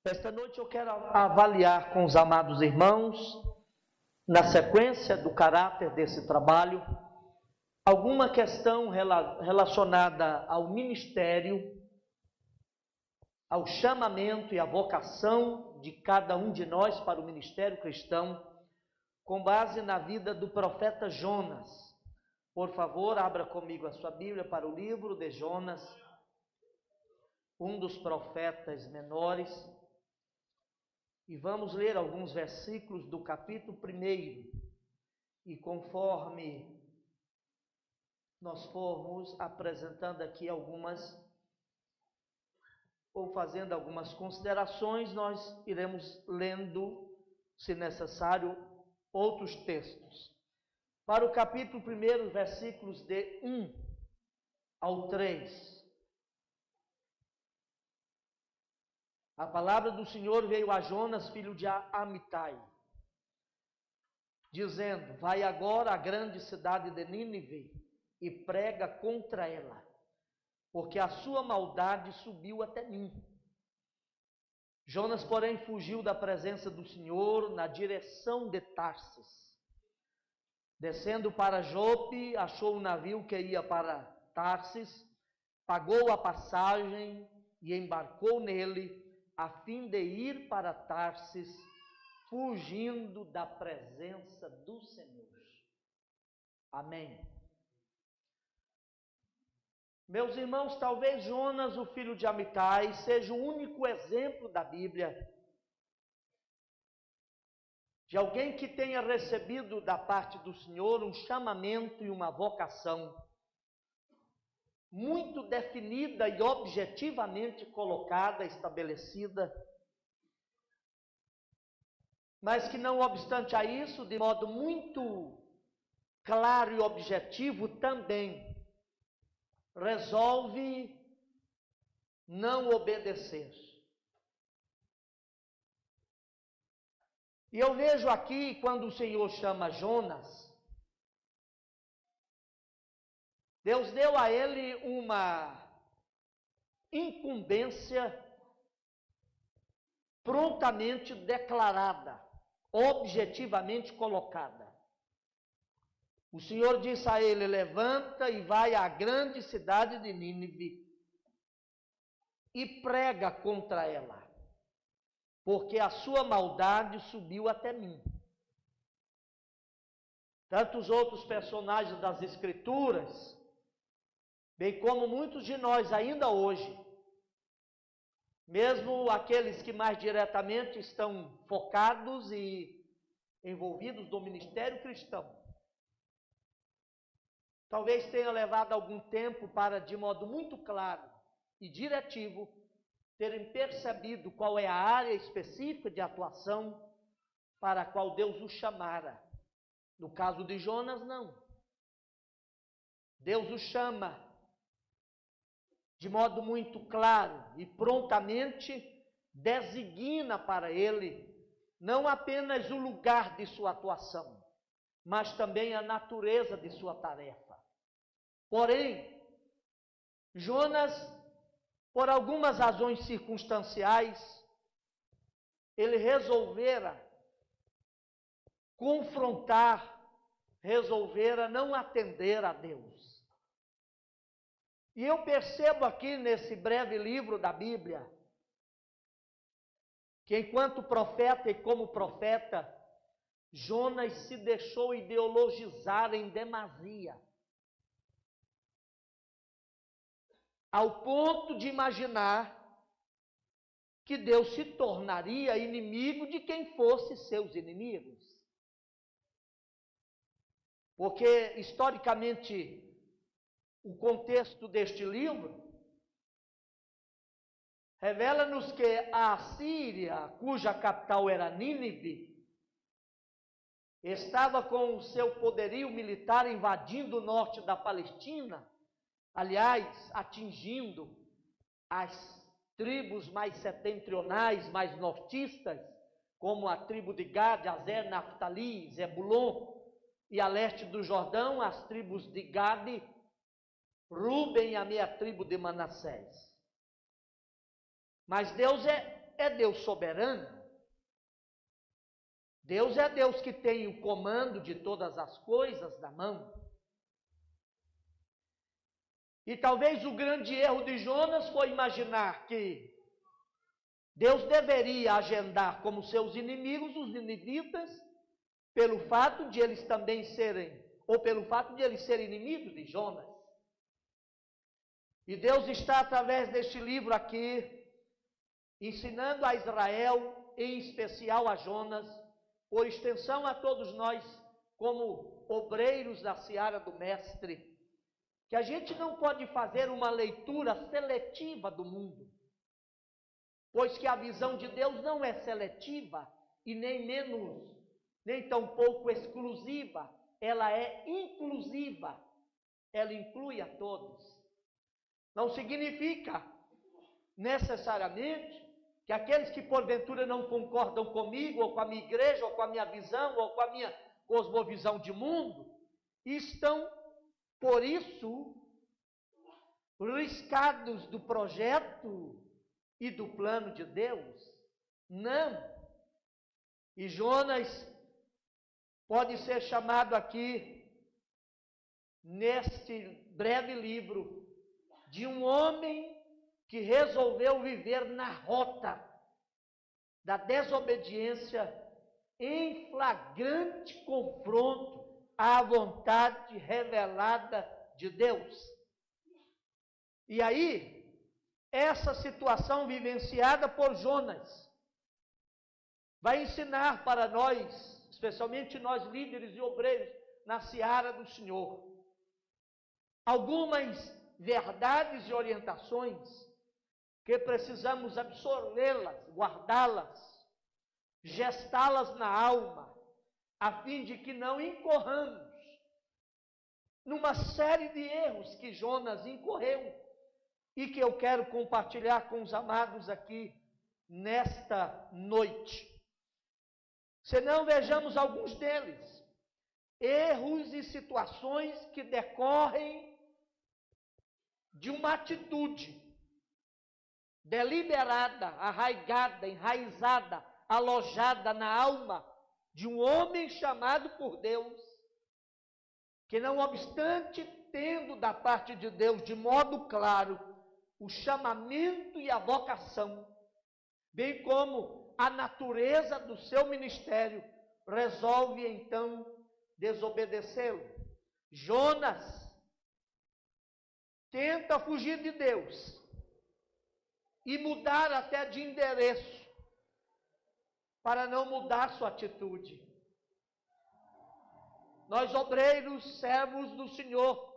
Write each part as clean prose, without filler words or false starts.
Esta noite eu quero avaliar com os amados irmãos, na sequência do caráter desse trabalho, alguma questão relacionada ao ministério, ao chamamento e à vocação de cada um de nós para o ministério cristão, com base na vida do profeta Jonas. Por favor, abra comigo a sua Bíblia para o livro de Jonas, um dos profetas menores, e vamos ler alguns versículos do capítulo 1. E conforme nós formos apresentando aqui ou fazendo algumas considerações, nós iremos lendo, se necessário, outros textos. Para o capítulo 1, versículos de 1 ao 3. A palavra do Senhor veio a Jonas, filho de Amitai, dizendo: vai agora à grande cidade de Nínive e prega contra ela, porque a sua maldade subiu até mim. Jonas, porém, fugiu da presença do Senhor na direção de Tarsis. Descendo para Jope, achou um navio que ia para Tarsis, pagou a passagem e embarcou nele, a fim de ir para Tarsis, fugindo da presença do Senhor. Amém. Meus irmãos, talvez Jonas, o filho de Amitai, seja o único exemplo da Bíblia de alguém que tenha recebido da parte do Senhor um chamamento e uma vocação muito definida e objetivamente colocada, estabelecida, mas que, não obstante a isso, de modo muito claro e objetivo, também resolve não obedecer. E eu vejo aqui, quando o Senhor chama Jonas, Deus deu a ele uma incumbência prontamente declarada, objetivamente colocada. O Senhor disse a ele: levanta e vai à grande cidade de Nínive e prega contra ela, porque a sua maldade subiu até mim. Tantos outros personagens das Escrituras, bem como muitos de nós ainda hoje, mesmo aqueles que mais diretamente estão focados e envolvidos no ministério cristão, talvez tenha levado algum tempo para, de modo muito claro e diretivo, terem percebido qual é a área específica de atuação para a qual Deus o chamara. No caso de Jonas, não. Deus o chama de modo muito claro e prontamente designa para ele não apenas o lugar de sua atuação, mas também a natureza de sua tarefa. Porém, Jonas, por algumas razões circunstanciais, ele resolvera confrontar, resolvera não atender a Deus. E eu percebo aqui nesse breve livro da Bíblia, que enquanto profeta e como profeta, Jonas se deixou ideologizar em demasia, ao ponto de imaginar que Deus se tornaria inimigo de quem fosse seus inimigos. Porque, historicamente, o contexto deste livro revela-nos que a Assíria, cuja capital era Nínive, estava com o seu poderio militar invadindo o norte da Palestina, aliás, atingindo as tribos mais setentrionais, mais nortistas, como a tribo de Gad, Azer, Naftali, Zebulon, e a leste do Jordão, as tribos de Gade, Ruben e a meia tribo de Manassés. Mas Deus é Deus soberano. Deus é Deus que tem o comando de todas as coisas na mão. E talvez o grande erro de Jonas foi imaginar que Deus deveria agendar como seus inimigos os ninivitas, pelo fato de eles também serem, ou pelo fato de eles serem inimigos de Jonas. E Deus está, através deste livro aqui, ensinando a Israel, em especial a Jonas, por extensão a todos nós, como obreiros da seara do Mestre, que a gente não pode fazer uma leitura seletiva do mundo, pois que a visão de Deus não é seletiva e nem tampouco exclusiva, ela é inclusiva, ela inclui a todos. Não significa necessariamente que aqueles que porventura não concordam comigo, ou com a minha igreja, ou com a minha visão, ou com a minha cosmovisão de mundo, estão, por isso, riscados do projeto e do plano de Deus. Não. E Jonas pode ser chamado aqui, neste breve livro, de um homem que resolveu viver na rota da desobediência em flagrante confronto à vontade revelada de Deus. E aí, essa situação vivenciada por Jonas vai ensinar para nós, especialmente nós líderes e obreiros na seara do Senhor, algumas verdades e orientações que precisamos absorvê-las, guardá-las, gestá-las na alma, a fim de que não incorramos numa série de erros que Jonas incorreu e que eu quero compartilhar com os amados aqui nesta noite. Senão vejamos alguns deles, erros e situações que decorrem de uma atitude deliberada, arraigada, enraizada, alojada na alma de um homem chamado por Deus, que não obstante tendo da parte de Deus de modo claro o chamamento e a vocação, bem como a natureza do seu ministério, resolve então desobedecê-lo. Jonas tenta fugir de Deus e mudar até de endereço, para não mudar sua atitude. Nós, obreiros, servos do Senhor,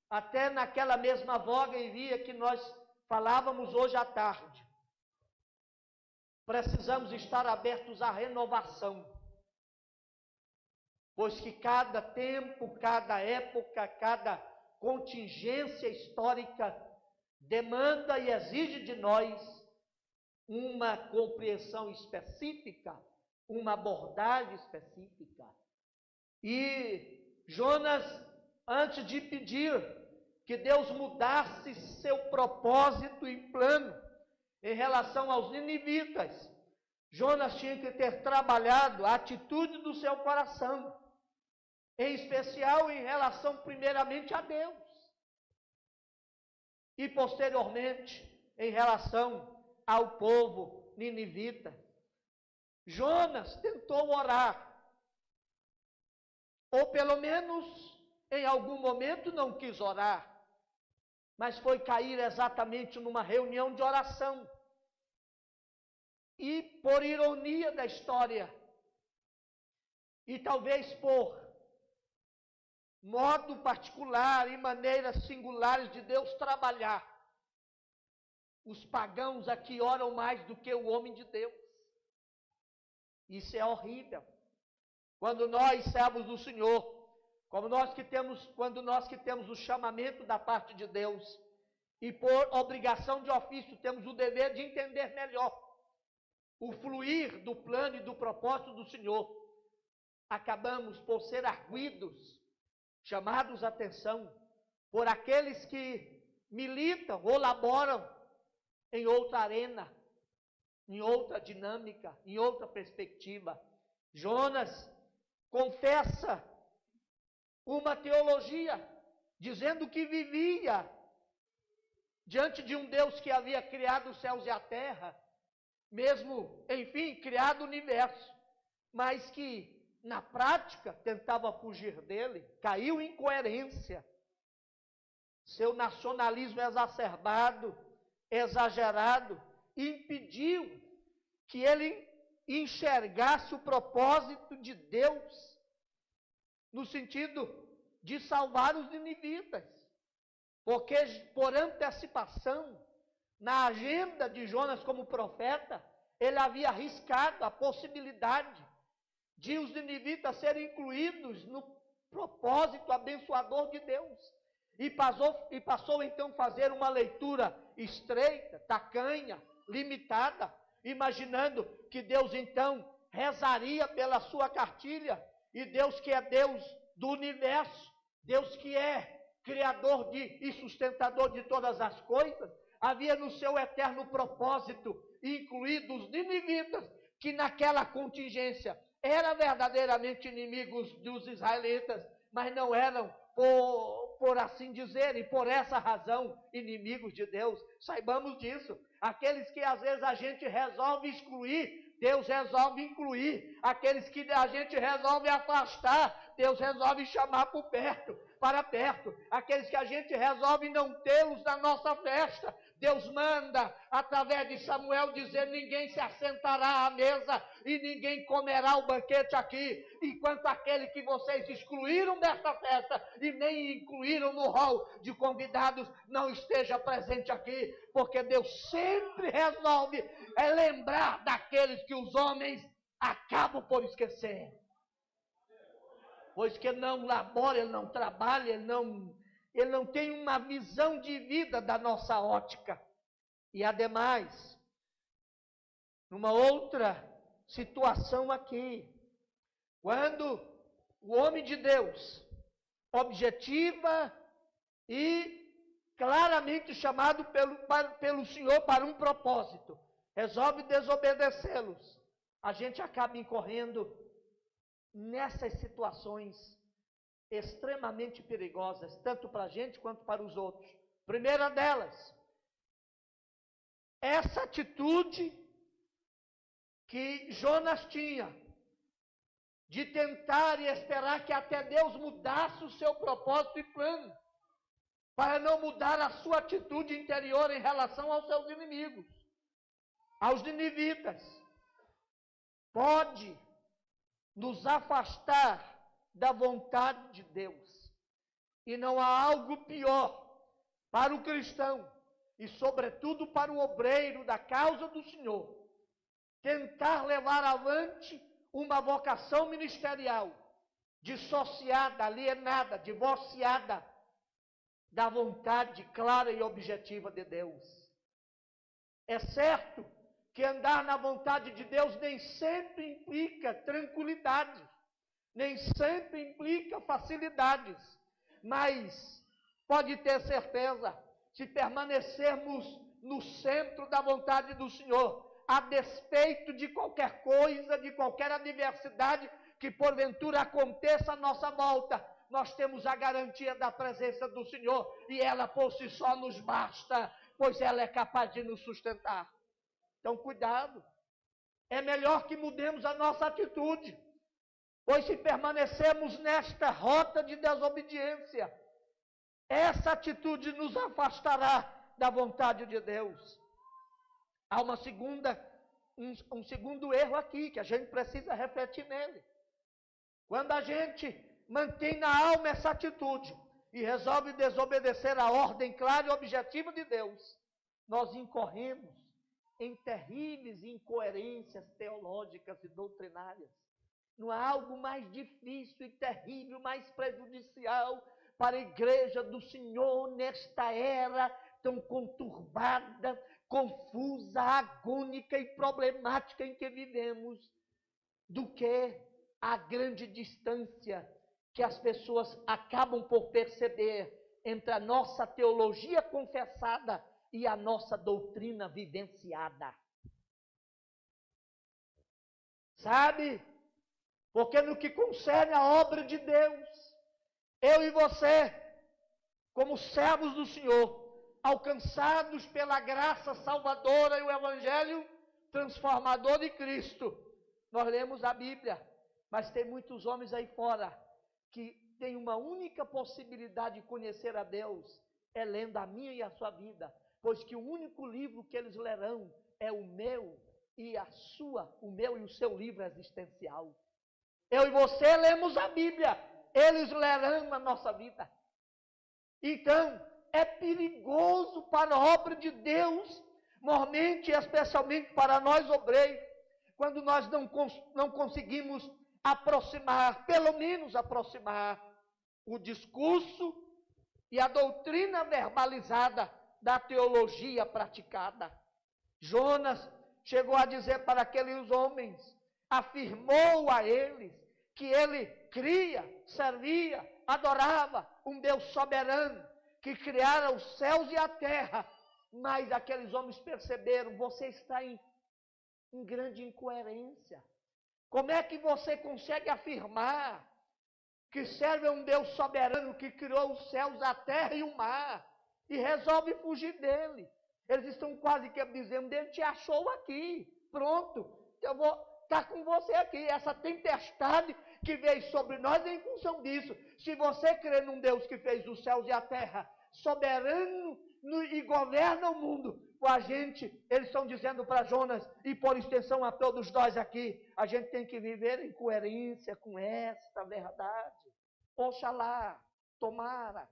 até naquela mesma voga e via que nós falávamos hoje à tarde, precisamos estar abertos à renovação, pois que cada tempo, cada época, cada contingência histórica demanda e exige de nós uma compreensão específica, uma abordagem específica. E Jonas, antes de pedir que Deus mudasse seu propósito e plano em relação aos ninivitas, Jonas tinha que ter trabalhado a atitude do seu coração, em especial em relação primeiramente a Deus, e posteriormente em relação ao povo ninivita. Jonas tentou orar, ou pelo menos em algum momento não quis orar, mas foi cair exatamente numa reunião de oração. E por ironia da história, e talvez por modo particular e maneiras singulares de Deus trabalhar, os pagãos aqui oram mais do que o homem de Deus. Isso é horrível. Quando nós, servos do Senhor, quando nós que temos o chamamento da parte de Deus, e por obrigação de ofício temos o dever de entender melhor o fluir do plano e do propósito do Senhor, acabamos por ser arguidos, chamados a atenção por aqueles que militam ou laboram em outra arena, em outra dinâmica, em outra perspectiva. Jonas confessa uma teologia, dizendo que vivia diante de um Deus que havia criado os céus e a terra, mesmo, enfim, criado o universo, mas que, na prática, tentava fugir dele, caiu em incoerência. Seu nacionalismo exacerbado, exagerado, impediu que ele enxergasse o propósito de Deus, no sentido de salvar os ninivitas. Porque, por antecipação, na agenda de Jonas como profeta, ele havia arriscado a possibilidade de os ninivitas serem incluídos no propósito abençoador de Deus. E passou então a fazer uma leitura estreita, tacanha, limitada, imaginando que Deus então rezaria pela sua cartilha, e Deus que é Deus do universo, Deus que é Criador e sustentador de todas as coisas, havia no seu eterno propósito incluído os ninivitas, que naquela contingência eram verdadeiramente inimigos dos israelitas, mas não eram, por assim dizer, e por essa razão, inimigos de Deus. Saibamos disso. Aqueles que às vezes a gente resolve excluir, Deus resolve incluir. Aqueles que a gente resolve afastar, Deus resolve chamar para perto. Aqueles que a gente resolve não tê-los na nossa festa, Deus manda, através de Samuel, dizer: ninguém se assentará à mesa e ninguém comerá o banquete aqui, enquanto aquele que vocês excluíram desta festa e nem incluíram no hall de convidados não esteja presente aqui, porque Deus sempre resolve lembrar daqueles que os homens acabam por esquecer. Pois que não labora, ele não trabalha, ele não tem uma visão de vida da nossa ótica. E ademais, numa outra situação aqui, quando o homem de Deus, objetiva e claramente chamado pelo Senhor para um propósito, resolve desobedecê-los, a gente acaba incorrendo nessas situações extremamente perigosas, tanto para a gente quanto para os outros. Primeira delas, essa atitude que Jonas tinha, de tentar e esperar que até Deus mudasse o seu propósito e plano, para não mudar a sua atitude interior em relação aos seus inimigos, aos ninivitas, pode nos afastar da vontade de Deus. E não há algo pior para o cristão, e sobretudo para o obreiro da causa do Senhor, tentar levar avante uma vocação ministerial dissociada, alienada, divorciada da vontade clara e objetiva de Deus. É certo que andar na vontade de Deus nem sempre implica tranquilidade, nem sempre implica facilidades, mas pode ter certeza, se permanecermos no centro da vontade do Senhor, a despeito de qualquer coisa, de qualquer adversidade que porventura aconteça à nossa volta, nós temos a garantia da presença do Senhor, e ela por si só nos basta, pois ela é capaz de nos sustentar. Então, cuidado, é melhor que mudemos a nossa atitude, pois se permanecermos nesta rota de desobediência, essa atitude nos afastará da vontade de Deus. Há um segundo erro aqui, que a gente precisa refletir nele. Quando a gente mantém na alma essa atitude e resolve desobedecer a ordem clara e objetiva de Deus, nós incorremos em terríveis incoerências teológicas e doutrinárias. Não há algo mais difícil e terrível, mais prejudicial para a igreja do Senhor nesta era tão conturbada, confusa, agônica e problemática em que vivemos, do que a grande distância que as pessoas acabam por perceber entre a nossa teologia confessada e a nossa doutrina vivenciada. Sabe? Porque no que concerne a obra de Deus, eu e você, como servos do Senhor, alcançados pela graça salvadora e o Evangelho transformador de Cristo, nós lemos a Bíblia, mas tem muitos homens aí fora que têm uma única possibilidade de conhecer a Deus, é lendo a minha e a sua vida, pois que o único livro que eles lerão é o meu e o seu livro existencial. Eu e você lemos a Bíblia, eles lerão a nossa vida. Então, é perigoso para a obra de Deus, mormente e especialmente para nós obreiros, quando nós não conseguimos aproximar, pelo menos aproximar, o discurso e a doutrina verbalizada da teologia praticada. Jonas chegou a dizer para aqueles homens, afirmou a eles, que ele cria, servia, adorava um Deus soberano, que criara os céus e a terra, mas aqueles homens perceberam, você está em grande incoerência. Como é que você consegue afirmar que serve a um Deus soberano que criou os céus, a terra e o mar, e resolve fugir dele? Eles estão quase que dizendo, ele te achou aqui, pronto, eu vou estar com você aqui, essa tempestade que veio sobre nós é em função disso. Se você crê num Deus que fez os céus e a terra, soberano e governa o mundo, a gente, eles estão dizendo para Jonas, e por extensão a todos nós aqui, a gente tem que viver em coerência com esta verdade. Oxalá, tomara,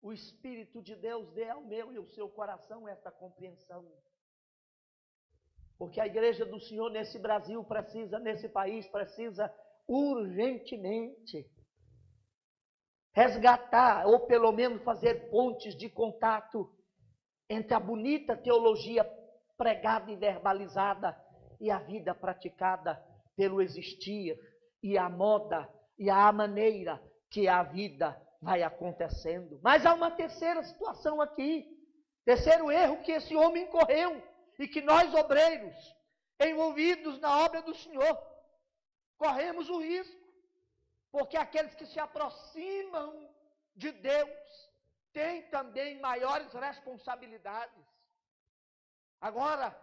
o Espírito de Deus dê ao meu e ao seu coração esta compreensão. Porque a igreja do Senhor nesse Brasil precisa, nesse país, precisa urgentemente resgatar, ou pelo menos fazer pontes de contato entre a bonita teologia pregada e verbalizada e a vida praticada pelo existir e a moda e a maneira que a vida vai acontecendo. Mas há uma terceira situação aqui, terceiro erro que esse homem incorreu e que nós obreiros, envolvidos na obra do Senhor, corremos o risco, porque aqueles que se aproximam de Deus têm também maiores responsabilidades. Agora,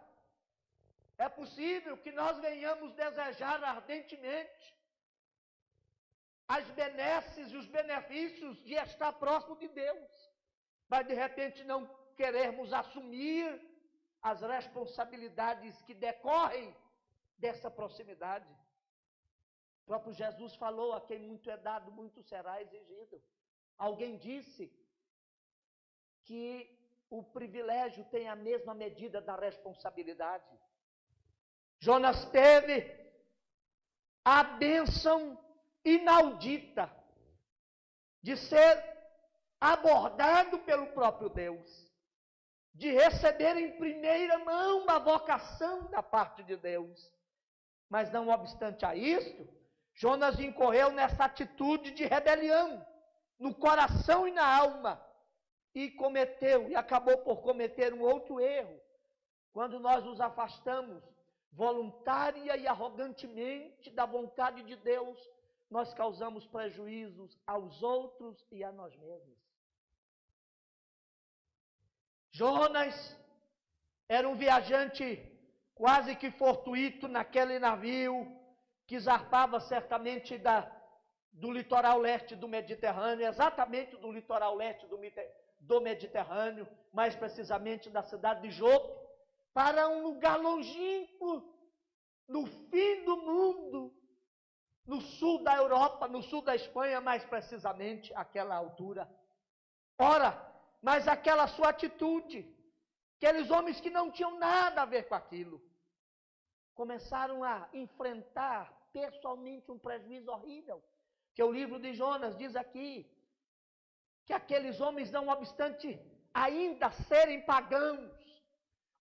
é possível que nós venhamos desejar ardentemente as benesses e os benefícios de estar próximo de Deus, mas de repente não querermos assumir as responsabilidades que decorrem dessa proximidade. O próprio Jesus falou, a quem muito é dado, muito será exigido. Alguém disse que o privilégio tem a mesma medida da responsabilidade. Jonas teve a bênção inaudita de ser abordado pelo próprio Deus, de receber em primeira mão uma vocação da parte de Deus. Mas não obstante a isto, Jonas incorreu nessa atitude de rebelião, no coração e na alma, e acabou por cometer um outro erro. Quando nós nos afastamos voluntária e arrogantemente da vontade de Deus, nós causamos prejuízos aos outros e a nós mesmos. Jonas era um viajante quase que fortuito naquele navio que zarpava certamente do litoral leste do Mediterrâneo, exatamente do litoral leste do Mediterrâneo, mais precisamente da cidade de Jope, para um lugar longínquo, no fim do mundo, no sul da Europa, no sul da Espanha, mais precisamente, àquela altura. Ora, mas aquela sua atitude, aqueles homens que não tinham nada a ver com aquilo, começaram a enfrentar pessoalmente um prejuízo horrível, que o livro de Jonas diz aqui, que aqueles homens, não obstante ainda serem pagãos,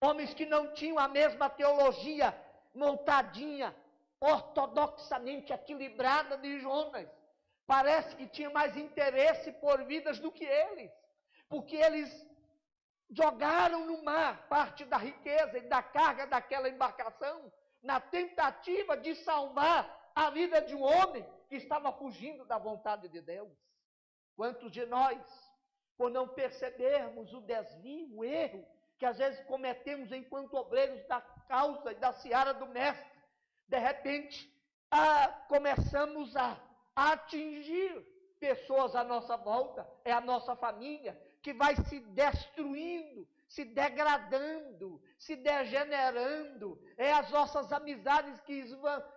homens que não tinham a mesma teologia montadinha, ortodoxamente equilibrada de Jonas, parece que tinha mais interesse por vidas do que eles, porque eles jogaram no mar parte da riqueza e da carga daquela embarcação, na tentativa de salvar a vida de um homem que estava fugindo da vontade de Deus. Quantos de nós, por não percebermos o desvio, o erro, que às vezes cometemos enquanto obreiros da causa e da seara do Mestre, de repente começamos a atingir pessoas à nossa volta, é a nossa família, que vai se destruindo, se degradando, se degenerando, é as nossas amizades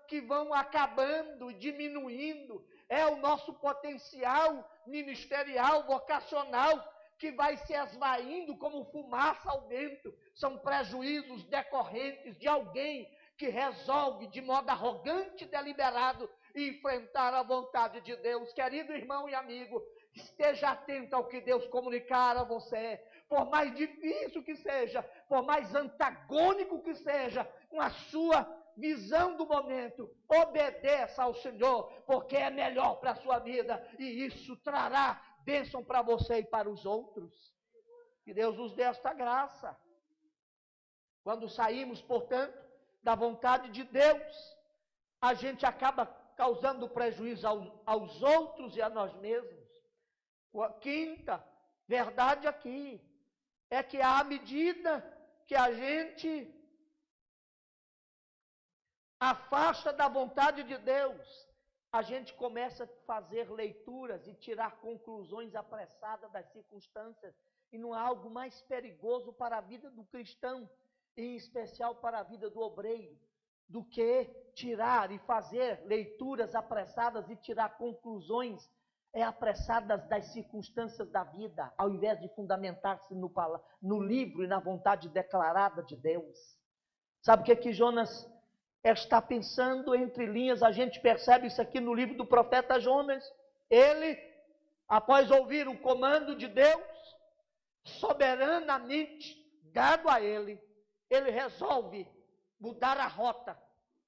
que vão acabando, diminuindo, é o nosso potencial ministerial, vocacional, que vai se esvaindo como fumaça ao vento. São prejuízos decorrentes de alguém que resolve de modo arrogante e deliberado enfrentar a vontade de Deus. Querido irmão e amigo, esteja atento ao que Deus comunicar a você. Por mais difícil que seja, por mais antagônico que seja com a sua visão do momento, obedeça ao Senhor, porque é melhor para a sua vida, e isso trará bênção para você e para os outros. Que Deus nos dê esta graça. Quando saímos, portanto, da vontade de Deus, a gente acaba causando prejuízo aos outros e a nós mesmos. A quinta verdade aqui é que à medida que a gente afasta da vontade de Deus, a gente começa a fazer leituras e tirar conclusões apressadas das circunstâncias, e não há algo mais perigoso para a vida do cristão, em especial para a vida do obreiro, do que tirar e fazer leituras apressadas e tirar conclusões apressadas das circunstâncias da vida, ao invés de fundamentar-se no livro e na vontade declarada de Deus. Sabe o que Jonas está pensando entre linhas? A gente percebe isso aqui no livro do profeta Jonas. Ele, após ouvir o comando de Deus, soberanamente dado a ele resolve mudar a rota,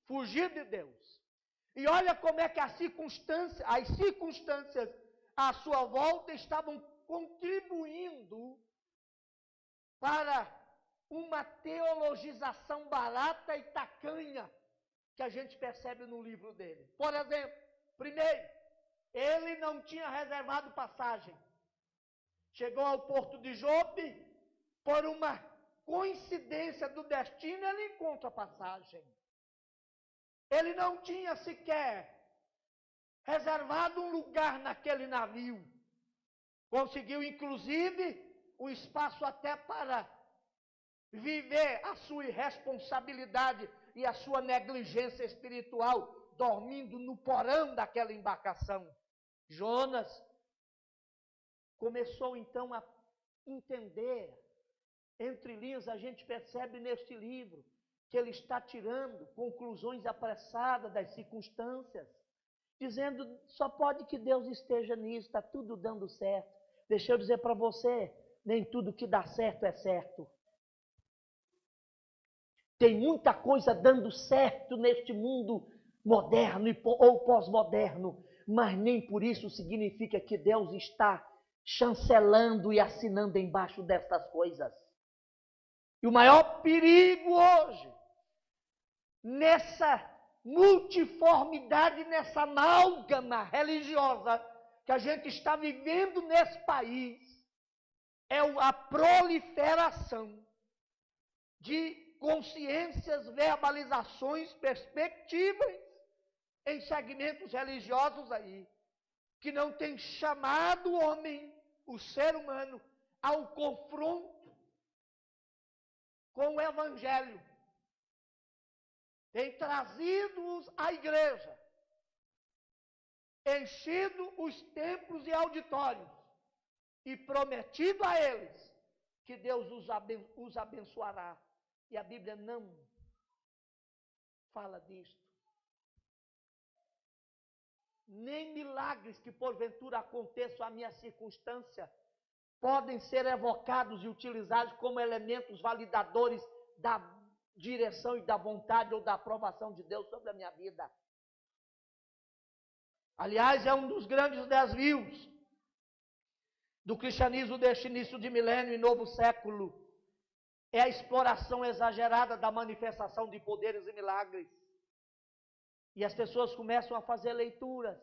fugir de Deus. E olha como é que as circunstâncias à sua volta estavam contribuindo para uma teologização barata e tacanha que a gente percebe no livro dele. Por exemplo, primeiro, ele não tinha reservado passagem. Chegou ao porto de Jope, por uma coincidência do destino, ele encontra passagem. Ele não tinha sequer reservado um lugar naquele navio. Conseguiu, inclusive, um espaço até para viver a sua irresponsabilidade e a sua negligência espiritual, dormindo no porão daquela embarcação. Jonas começou então a entender, entre linhas a gente percebe neste livro, que ele está tirando conclusões apressadas das circunstâncias, dizendo, só pode que Deus esteja nisso, está tudo dando certo. Deixa eu dizer para você, nem tudo que dá certo é certo. Tem muita coisa dando certo neste mundo moderno ou pós-moderno, mas nem por isso significa que Deus está chancelando e assinando embaixo destas coisas. E o maior perigo hoje, nessa multiformidade, nessa amálgama religiosa que a gente está vivendo nesse país, é a proliferação de consciências, verbalizações, perspectivas em segmentos religiosos aí, que não tem chamado o homem, o ser humano, ao confronto com o Evangelho. Tem trazido-os à igreja, enchido os templos e auditórios, e prometido a eles que Deus os abençoará. E a Bíblia não fala disto. Nem milagres que porventura aconteçam à minha circunstância podem ser evocados e utilizados como elementos validadores da direção e da vontade ou da aprovação de Deus sobre a minha vida. Aliás, é um dos grandes desvios do cristianismo deste início de milênio e novo século, é a exploração exagerada da manifestação de poderes e milagres. E as pessoas começam a fazer leituras.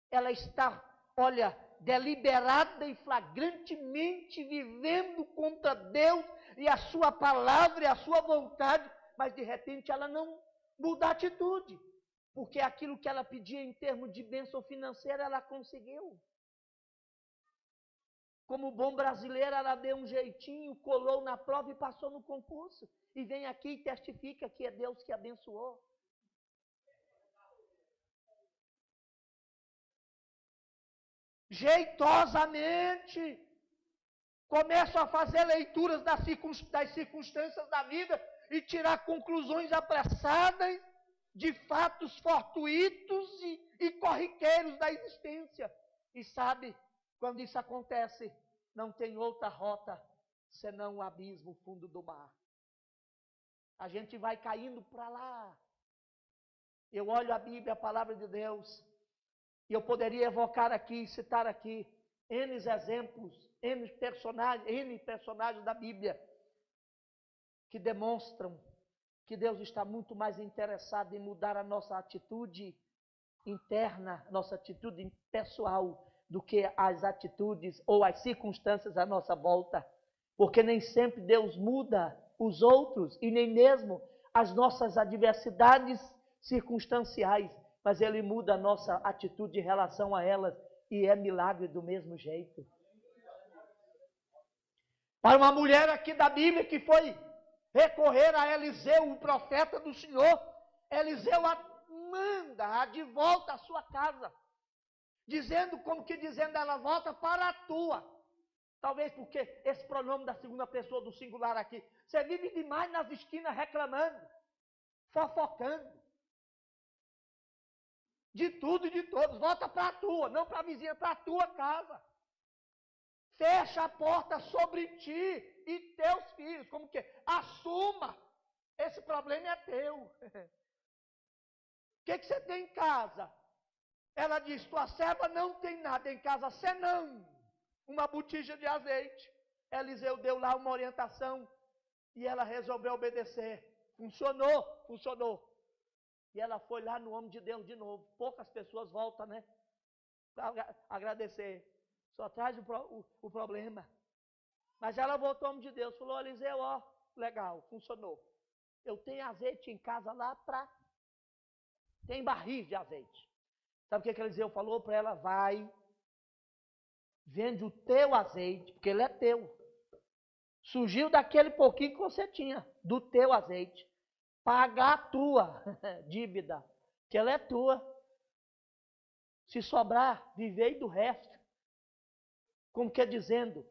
Ela está, olha, deliberada e flagrantemente vivendo contra Deus e a sua palavra e a sua vontade, mas de repente ela não muda a atitude, porque aquilo que ela pedia em termos de bênção financeira, ela conseguiu. Como bom brasileiro, ela deu um jeitinho, colou na prova e passou no concurso. E vem aqui e testifica que é Deus que abençoou. Jeitosamente, começam a fazer leituras das circunstâncias da vida e tirar conclusões apressadas de fatos fortuitos e corriqueiros da existência. E sabe, quando isso acontece, não tem outra rota senão o abismo, o fundo do mar. A gente vai caindo para lá. Eu olho a Bíblia, a palavra de Deus, e eu poderia evocar aqui, citar aqui, N exemplos, N personagens da Bíblia, que demonstram que Deus está muito mais interessado em mudar a nossa atitude interna, nossa atitude pessoal, do que as atitudes ou as circunstâncias à nossa volta. Porque nem sempre Deus muda os outros e nem mesmo as nossas adversidades circunstanciais, mas Ele muda a nossa atitude em relação a elas e é milagre do mesmo jeito. Para uma mulher aqui da Bíblia que foi recorrer a Eliseu, o profeta do Senhor, Eliseu a manda de volta à sua casa, dizendo, como que dizendo, ela volta para a tua. Talvez porque esse pronome da segunda pessoa do singular aqui, você vive demais nas esquinas reclamando, fofocando, de tudo e de todos, volta para a tua, não para a vizinha, para a tua casa. Fecha a porta sobre ti e teus filhos, como que? Assuma, esse problema é teu. O que você tem em casa? Ela diz, tua serva não tem nada em casa, senão uma botija de azeite. Eliseu deu lá uma orientação e ela resolveu obedecer. Funcionou. E ela foi lá no homem de Deus de novo. Poucas pessoas voltam, né? Para agradecer. Só traz o problema. Mas ela voltou ao homem de Deus. Falou, Eliseu, ó, legal, funcionou. Eu tenho azeite em casa lá para... Tem barris de azeite. Sabe o que Eliseu falou para ela? Vai, vende o teu azeite, porque ele é teu. Surgiu daquele pouquinho que você tinha, do teu azeite. Pagar a tua dívida, que ela é tua. Se sobrar, vivei do resto. Como quer dizendo,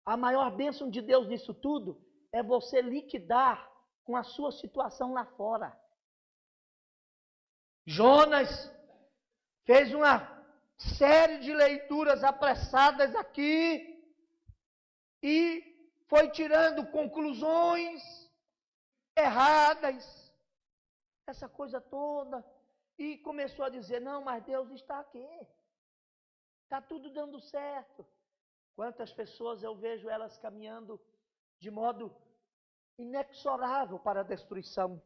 a maior bênção de Deus nisso tudo é você liquidar com a sua situação lá fora. Jonas fez uma série de leituras apressadas aqui e foi tirando conclusões erradas, essa coisa toda, e começou a dizer, não, mas Deus está aqui, está tudo dando certo. Quantas pessoas eu vejo elas caminhando de modo inexorável para a destruição,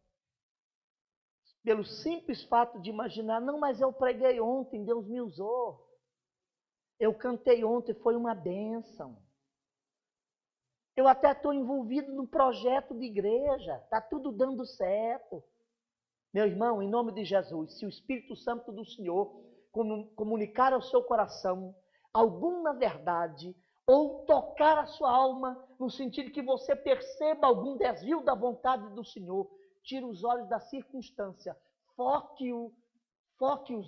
pelo simples fato de imaginar, não, mas eu preguei ontem, Deus me usou, eu cantei ontem, foi uma bênção. Eu até estou envolvido no projeto de igreja, está tudo dando certo. Meu irmão, em nome de Jesus, se o Espírito Santo do Senhor comunicar ao seu coração alguma verdade, ou tocar a sua alma, no sentido que você perceba algum desvio da vontade do Senhor, tire os olhos da circunstância, foque-os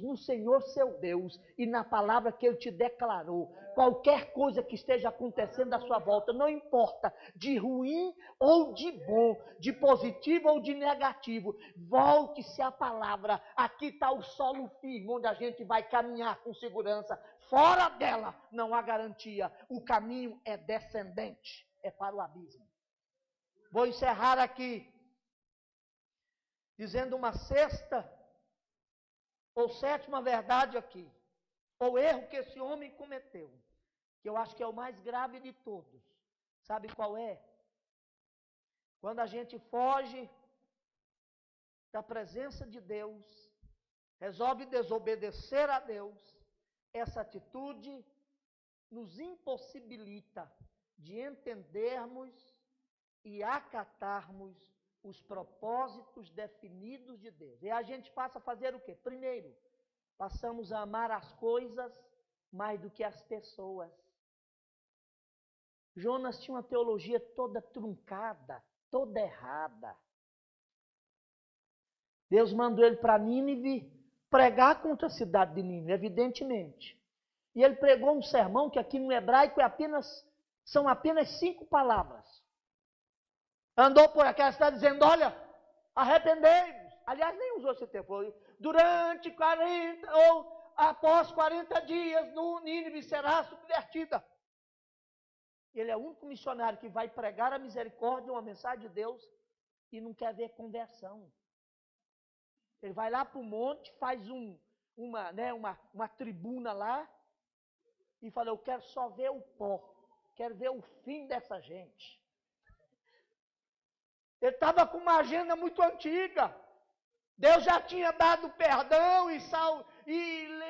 no Senhor seu Deus e na palavra que Ele te declarou. Qualquer coisa que esteja acontecendo à sua volta, não importa, de ruim ou de bom, de positivo ou de negativo, volte-se à palavra. Aqui está o solo firme, onde a gente vai caminhar com segurança. Fora dela não há garantia. O caminho é descendente, é para o abismo. Vou encerrar aqui dizendo uma sexta ou sétima verdade aqui, ou erro que esse homem cometeu, que eu acho que é o mais grave de todos. Sabe qual é? Quando a gente foge da presença de Deus, resolve desobedecer a Deus, essa atitude nos impossibilita de entendermos e acatarmos os propósitos definidos de Deus. E a gente passa a fazer o quê? Primeiro, passamos a amar as coisas mais do que as pessoas. Jonas tinha uma teologia toda truncada, toda errada. Deus mandou ele para Nínive pregar contra a cidade de Nínive, evidentemente. E ele pregou um sermão que aqui no hebraico são apenas 5 palavras. Andou por aquela cidade dizendo, olha, arrependei-vos. Aliás, nem usou esse tempo. Durante 40 ou após 40 dias, no Nínive será subvertida. Ele é o único missionário que vai pregar a misericórdia, uma mensagem de Deus, e não quer ver conversão. Ele vai lá para o monte, faz uma tribuna lá, e fala, eu quero só ver o pó, quero ver o fim dessa gente. Ele estava com uma agenda muito antiga. Deus já tinha dado perdão e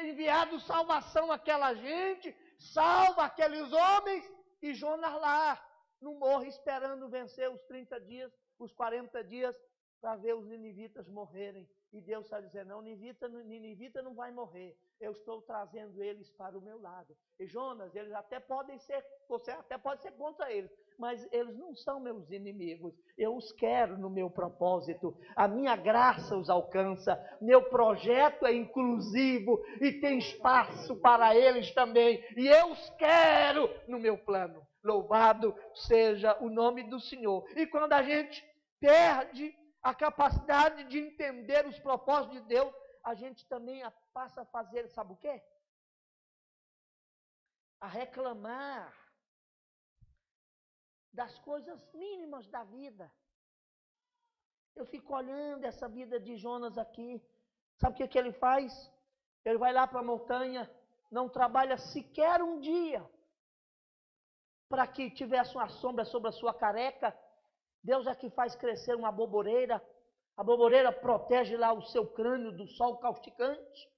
enviado salvação àquela gente, salva aqueles homens, e Jonas lá, no morro, esperando vencer os 30 dias, os 40 dias, para ver os ninivitas morrerem. E Deus está dizendo, não, ninivita não vai morrer, eu estou trazendo eles para o meu lado. E Jonas, eles até podem ser, você até pode ser contra eles, mas eles não são meus inimigos, eu os quero no meu propósito, a minha graça os alcança, meu projeto é inclusivo e tem espaço para eles também, e eu os quero no meu plano. Louvado seja o nome do Senhor. E quando a gente perde a capacidade de entender os propósitos de Deus, a gente também passa a fazer, sabe o quê? A reclamar das coisas mínimas da vida. Eu fico olhando essa vida de Jonas aqui. Sabe o que ele faz? Ele vai lá para a montanha, não trabalha sequer um dia para que tivesse uma sombra sobre a sua careca. Deus é que faz crescer uma boboreira. A boboreira protege lá o seu crânio do sol causticante.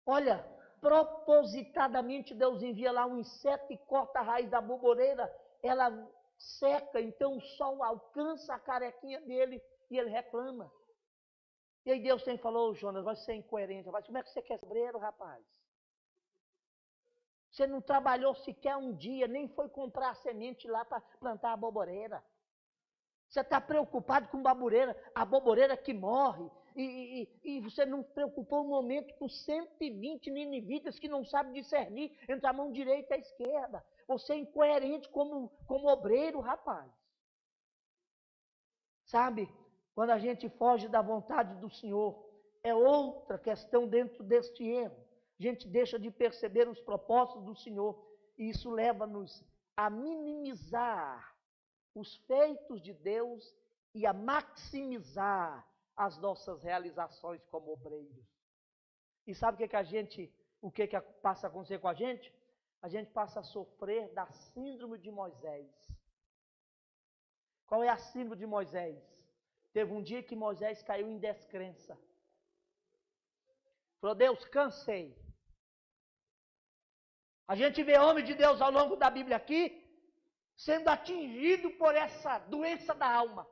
Olha, propositadamente Deus envia lá um inseto e corta a raiz da boboreira. Ela seca, então o sol alcança a carequinha dele e ele reclama. E aí Deus tem falou, Jonas, vai ser incoerente. Rapaz, como é que você quer sobreiro, rapaz? Você não trabalhou sequer um dia, nem foi comprar a semente lá para plantar a boboreira. Você está preocupado com a boboreira que morre, e você não preocupou um momento com 120 ninivitas que não sabem discernir entre a mão direita e a esquerda. Você é incoerente como obreiro, rapaz. Sabe, quando a gente foge da vontade do Senhor, é outra questão dentro deste erro. A gente deixa de perceber os propósitos do Senhor, e isso leva-nos a minimizar os feitos de Deus e a maximizar as nossas realizações como obreiros. E sabe o que passa a acontecer com a gente? A gente passa a sofrer da síndrome de Moisés. Qual é a síndrome de Moisés? Teve um dia que Moisés caiu em descrença. Falou, Deus, cansei. A gente vê homem de Deus ao longo da Bíblia aqui, sendo atingido por essa doença da alma.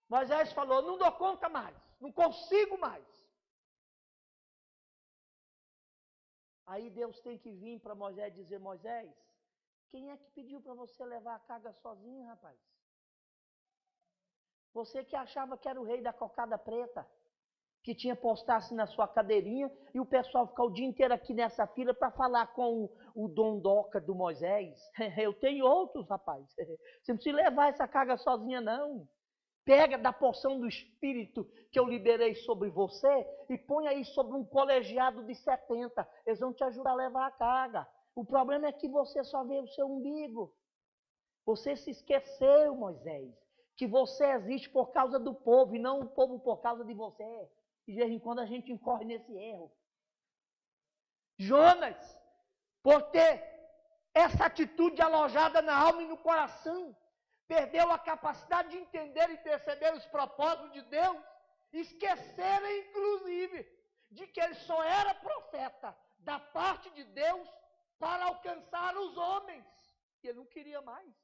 Moisés falou, não dou conta mais, não consigo mais. Aí Deus tem que vir para Moisés e dizer, Moisés, quem é que pediu para você levar a carga sozinho, rapaz? Você que achava que era o rei da cocada preta, que tinha postar-se na sua cadeirinha e o pessoal ficar o dia inteiro aqui nessa fila para falar com o dondoca do Moisés. Eu tenho outros, rapaz. Você não precisa levar essa carga sozinha, não. Pega da porção do Espírito que eu liberei sobre você e põe aí sobre um colegiado de 70. Eles vão te ajudar a levar a carga. O problema é que você só vê o seu umbigo. Você se esqueceu, Moisés, que você existe por causa do povo e não o povo por causa de você. E de vez em quando a gente incorre nesse erro. Jonas, por ter essa atitude alojada na alma e no coração, perdeu a capacidade de entender e perceber os propósitos de Deus, esqueceram inclusive de que ele só era profeta da parte de Deus para alcançar os homens, e ele não queria mais.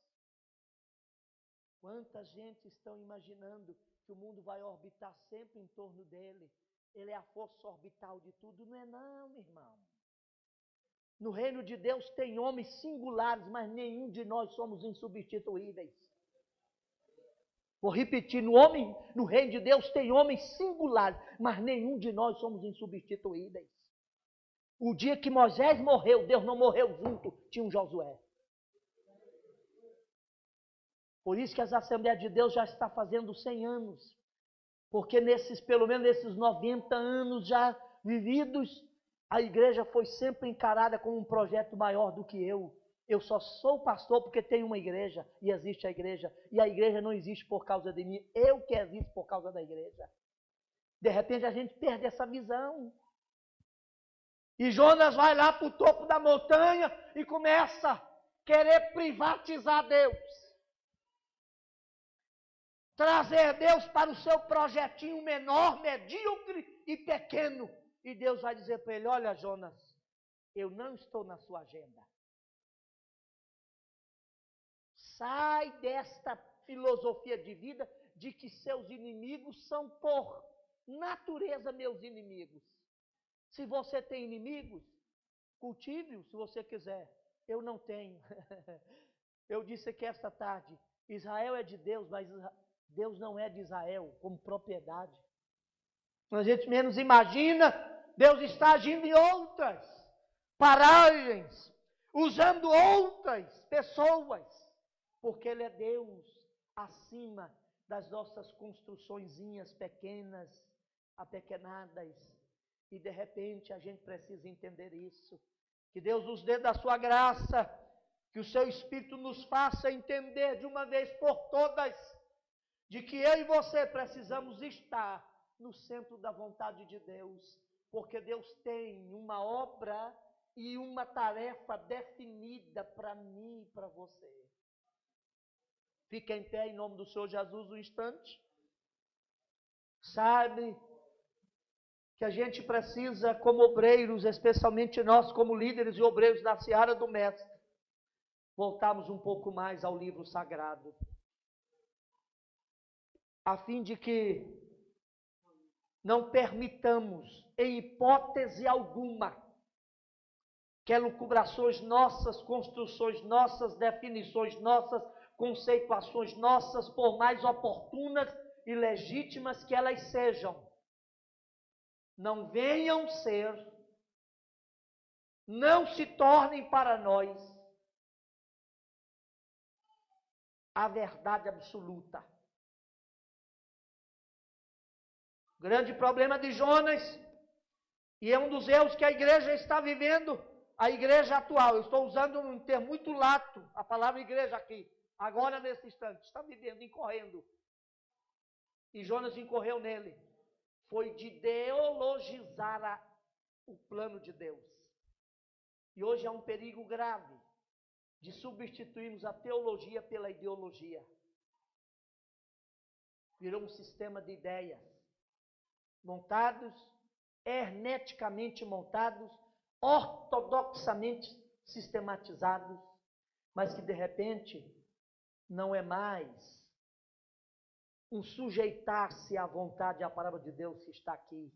Quanta gente estão imaginando que o mundo vai orbitar sempre em torno dele, ele é a força orbital de tudo, não é não, meu irmão. No reino de Deus tem homens singulares, mas nenhum de nós somos insubstituíveis. Vou repetir, no reino de Deus tem homens singulares, mas nenhum de nós somos insubstituíveis. O dia que Moisés morreu, Deus não morreu junto, tinha um Josué. Por isso que as Assembleias de Deus já está fazendo 100 anos. Porque pelo menos nesses 90 anos já vividos, a igreja foi sempre encarada como um projeto maior do que eu. Eu só sou pastor porque tem uma igreja e existe a igreja. E a igreja não existe por causa de mim, eu que existo por causa da igreja. De repente a gente perde essa visão. E Jonas vai lá para o topo da montanha e começa a querer privatizar Deus. Trazer Deus para o seu projetinho menor, medíocre e pequeno. E Deus vai dizer para ele: olha, Jonas, eu não estou na sua agenda. Sai desta filosofia de vida de que seus inimigos são por natureza meus inimigos. Se você tem inimigos, cultive-os se você quiser. Eu não tenho. Eu disse aqui esta tarde, Israel é de Deus, mas Deus não é de Israel como propriedade. A gente menos imagina, Deus está agindo em outras paragens, usando outras pessoas, porque Ele é Deus acima das nossas construçõezinhas pequenas, apequenadas. E de repente a gente precisa entender isso. Que Deus nos dê da sua graça, que o seu Espírito nos faça entender de uma vez por todas, de que eu e você precisamos estar no centro da vontade de Deus, porque Deus tem uma obra e uma tarefa definida para mim e para você. Fique em pé em nome do Senhor Jesus um instante. Sabe que a gente precisa, como obreiros, especialmente nós como líderes e obreiros da seara do Mestre, voltarmos um pouco mais ao livro sagrado, a fim de que não permitamos, em hipótese alguma, que elucubrações nossas, construções nossas, definições nossas, conceituações nossas, por mais oportunas e legítimas que elas sejam, não venham ser, não se tornem para nós a verdade absoluta. O grande problema de Jonas, e é um dos erros que a igreja está vivendo, a igreja atual, eu estou usando um termo muito lato, a palavra igreja aqui, agora nesse instante, está vivendo, incorrendo. E Jonas incorreu nele. Foi de ideologizar o plano de Deus. E hoje há um perigo grave de substituirmos a teologia pela ideologia. Virou um sistema de ideias, montados, hermeticamente montados, ortodoxamente sistematizados, mas que de repente não é mais um sujeitar-se à vontade e à palavra de Deus que está aqui.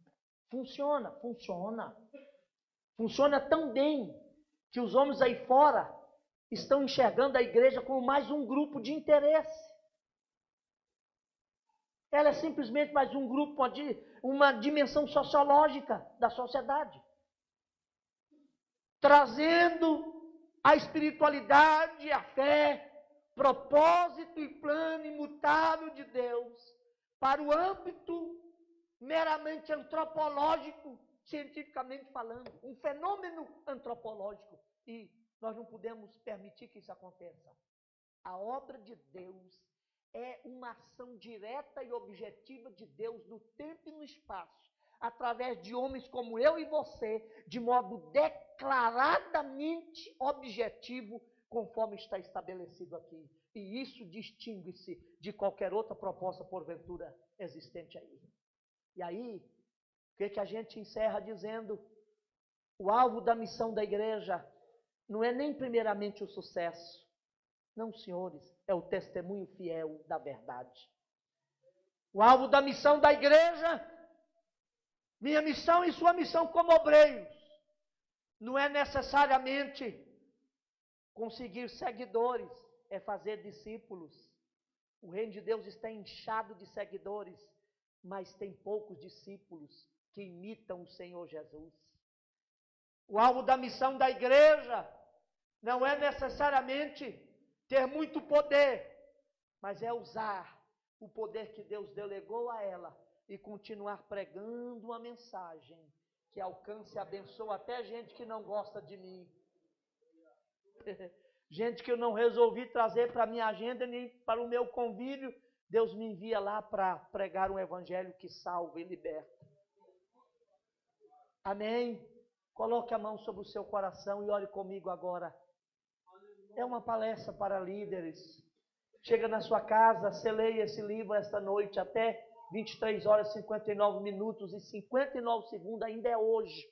Funciona. Funciona tão bem que os homens aí fora estão enxergando a igreja como mais um grupo de interesse. Ela é simplesmente mais um grupo, uma dimensão sociológica da sociedade. Trazendo a espiritualidade, a fé, propósito e plano imutável de Deus para o âmbito meramente antropológico, cientificamente falando, um fenômeno antropológico, e nós não podemos permitir que isso aconteça. A obra de Deus é uma ação direta e objetiva de Deus no tempo e no espaço, através de homens como eu e você, de modo declaradamente objetivo, conforme está estabelecido aqui. E isso distingue-se de qualquer outra proposta, porventura, existente aí. E aí, o que a gente encerra dizendo? O alvo da missão da igreja não é nem primeiramente o sucesso. Não, senhores, é o testemunho fiel da verdade. O alvo da missão da igreja, minha missão e sua missão como obreiros, não é necessariamente conseguir seguidores, é fazer discípulos. O reino de Deus está inchado de seguidores, mas tem poucos discípulos que imitam o Senhor Jesus. O alvo da missão da igreja não é necessariamente ter muito poder, mas é usar o poder que Deus delegou a ela e continuar pregando uma mensagem que alcance e abençoe até gente que não gosta de mim. Gente que eu não resolvi trazer para a minha agenda nem para o meu convívio, Deus me envia lá para pregar um evangelho que salva e liberta. Amém? Coloque a mão sobre o seu coração e ore comigo agora. É uma palestra para líderes. Chega na sua casa, você leia esse livro esta noite até 23 horas, 59 minutos e 59 segundos, ainda é hoje.